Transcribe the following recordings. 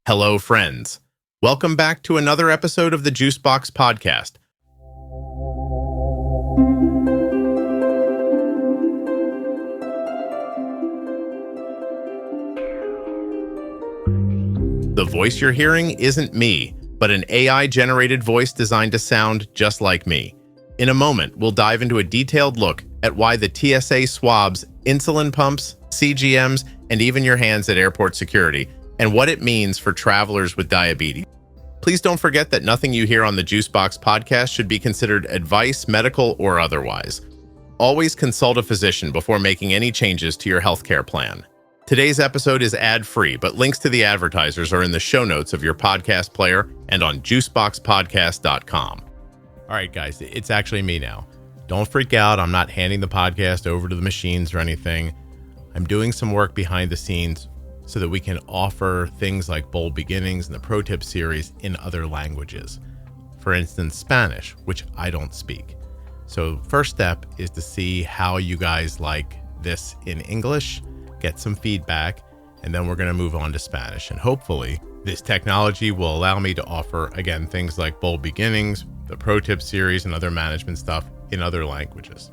Hello, friends. Welcome back to another episode of the Juicebox Podcast. The voice you're hearing isn't me, but an AI-generated voice designed to sound just like me. In a moment, we'll dive into a detailed look at why the TSA swabs, insulin pumps, CGMs, and even your hands at airport security, and what it means for travelers with diabetes. Please don't forget that nothing you hear on the Juicebox Podcast should be considered advice, medical, or otherwise. Always consult a physician before making any changes to your healthcare plan. Today's episode is ad-free, but links to the advertisers are in the show notes of your podcast player and on juiceboxpodcast.com. All right, guys, it's actually me now. Don't freak out. I'm not handing the podcast over to the machines or anything. I'm doing some work behind the scenes so that we can offer things like Bold Beginnings and the Pro Tip series in other languages. For instance, Spanish, which I don't speak. So first step is to see how you guys like this in English, get some feedback, and then we're going to move on to Spanish. And hopefully this technology will allow me to offer, again, things like Bold Beginnings, the Pro Tip series, and other management stuff in other languages.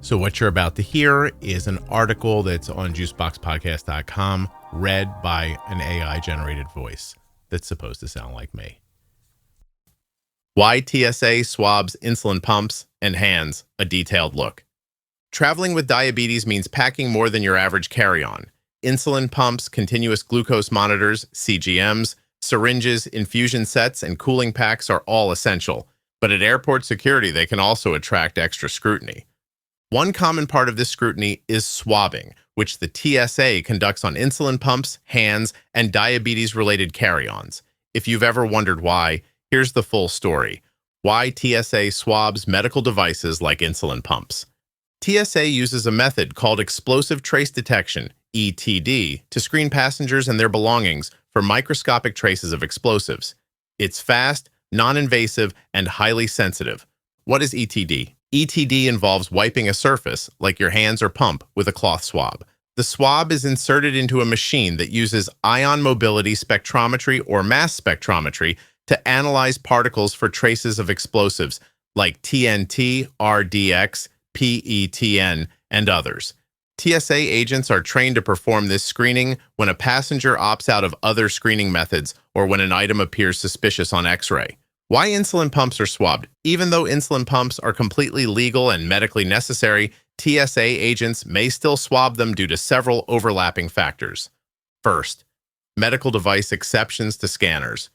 So what you're about to hear is an article that's on juiceboxpodcast.com, read by an AI-generated voice that's supposed to sound like me. Why TSA swabs insulin pumps and hands, a detailed look. Traveling with diabetes means packing more than your average carry-on. Insulin pumps, continuous glucose monitors, CGMs, syringes, infusion sets, and cooling packs are all essential. But at airport security, they can also attract extra scrutiny. One common part of this scrutiny is swabbing, which the TSA conducts on insulin pumps, hands, and diabetes-related carry-ons. If you've ever wondered why, here's the full story. Why TSA swabs medical devices like insulin pumps. TSA uses a method called explosive trace detection, ETD, to screen passengers and their belongings for microscopic traces of explosives. It's fast, non-invasive, and highly sensitive. What is ETD? ETD involves wiping a surface, like your hands or pump, with a cloth swab. The swab is inserted into a machine that uses ion mobility spectrometry or mass spectrometry to analyze particles for traces of explosives like TNT, RDX, PETN, and others. TSA agents are trained to perform this screening when a passenger opts out of other screening methods or when an item appears suspicious on X-ray. Why insulin pumps are swabbed? Even though insulin pumps are completely legal and medically necessary, TSA agents may still swab them due to several overlapping factors. First, medical device exceptions to scanners.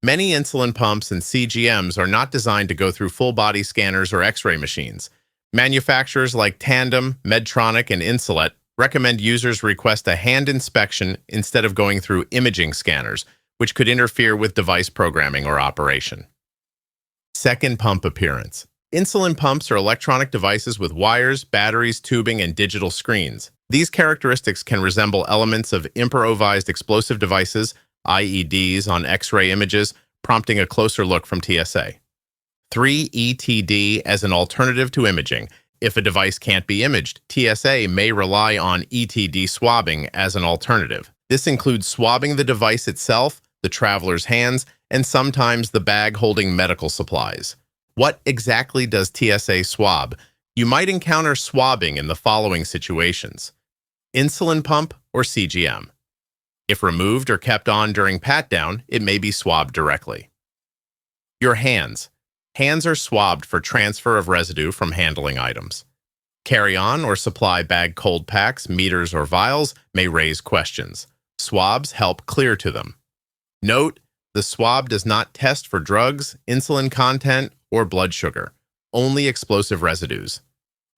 Many insulin pumps and CGMs are not designed to go through full-body scanners or X-ray machines. Manufacturers like Tandem, Medtronic, and Insulet recommend users request a hand inspection instead of going through imaging scanners, which could interfere with device programming or operation. Second, pump appearance. Insulin pumps are electronic devices with wires, batteries, tubing, and digital screens. These characteristics can resemble elements of improvised explosive devices, IEDs, on X-ray images, prompting a closer look from TSA. 3. ETD as an alternative to imaging. If a device can't be imaged, TSA may rely on ETD swabbing as an alternative. This includes swabbing the device itself, the traveler's hands, and sometimes the bag holding medical supplies. What exactly does TSA swab? You might encounter swabbing in the following situations. Insulin pump or CGM. If removed or kept on during pat-down, it may be swabbed directly. Your hands. Hands are swabbed for transfer of residue from handling items. Carry-on or supply bag cold packs, meters, or vials may raise questions. Swabs help clear to them. Note, the swab does not test for drugs, insulin content, or blood sugar, only explosive residues.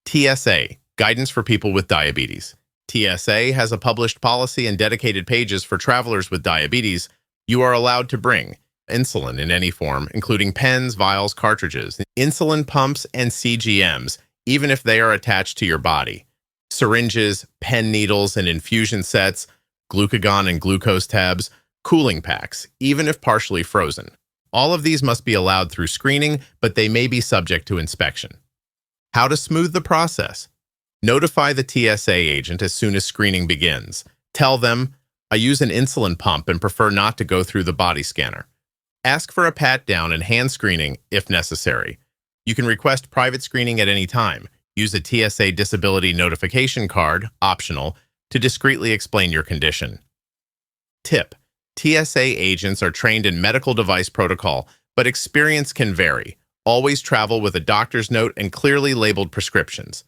TSA, guidance for people with diabetes. TSA has a published policy and dedicated pages for travelers with diabetes. You are allowed to bring insulin in any form, including pens, vials, cartridges, insulin pumps, and CGMs, even if they are attached to your body. Syringes, pen needles, and infusion sets, glucagon and glucose tabs, cooling packs, even if partially frozen. All of these must be allowed through screening, but they may be subject to inspection. How to smooth the process. Notify the TSA agent as soon as screening begins. Tell them, I use an insulin pump and prefer not to go through the body scanner. Ask for a pat-down and hand screening if necessary. You can request private screening at any time. Use a TSA disability notification card, optional, to discreetly explain your condition. Tip: TSA agents are trained in medical device protocol, but experience can vary. Always travel with a doctor's note and clearly labeled prescriptions.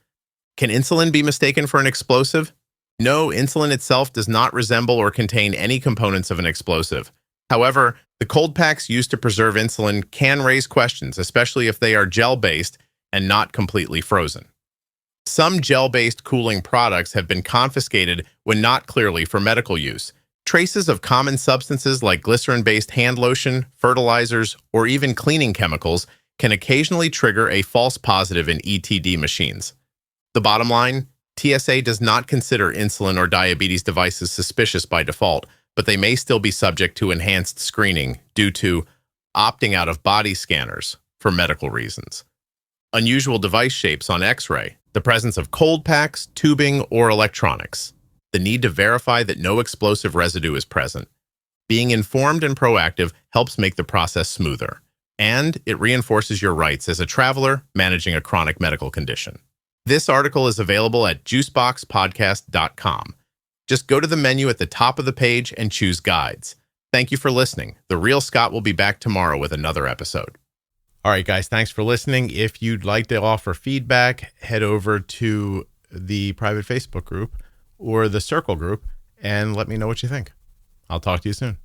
Can insulin be mistaken for an explosive? No, insulin itself does not resemble or contain any components of an explosive. However, the cold packs used to preserve insulin can raise questions, especially if they are gel-based and not completely frozen. Some gel-based cooling products have been confiscated when not clearly for medical use. Traces of common substances like glycerin-based hand lotion, fertilizers, or even cleaning chemicals can occasionally trigger a false positive in ETD machines. The bottom line, TSA does not consider insulin or diabetes devices suspicious by default, but they may still be subject to enhanced screening due to opting out of body scanners for medical reasons, unusual device shapes on X-ray, the presence of cold packs, tubing, or electronics, the need to verify that no explosive residue is present. Being informed and proactive helps make the process smoother, and it reinforces your rights as a traveler managing a chronic medical condition. This article is available at juiceboxpodcast.com. Just go to the menu at the top of the page and choose Guides. Thank you for listening. The Real Scott will be back tomorrow with another episode. All right, guys, thanks for listening. If you'd like to offer feedback, head over to the private Facebook group or the Circle group and let me know what you think. I'll talk to you soon.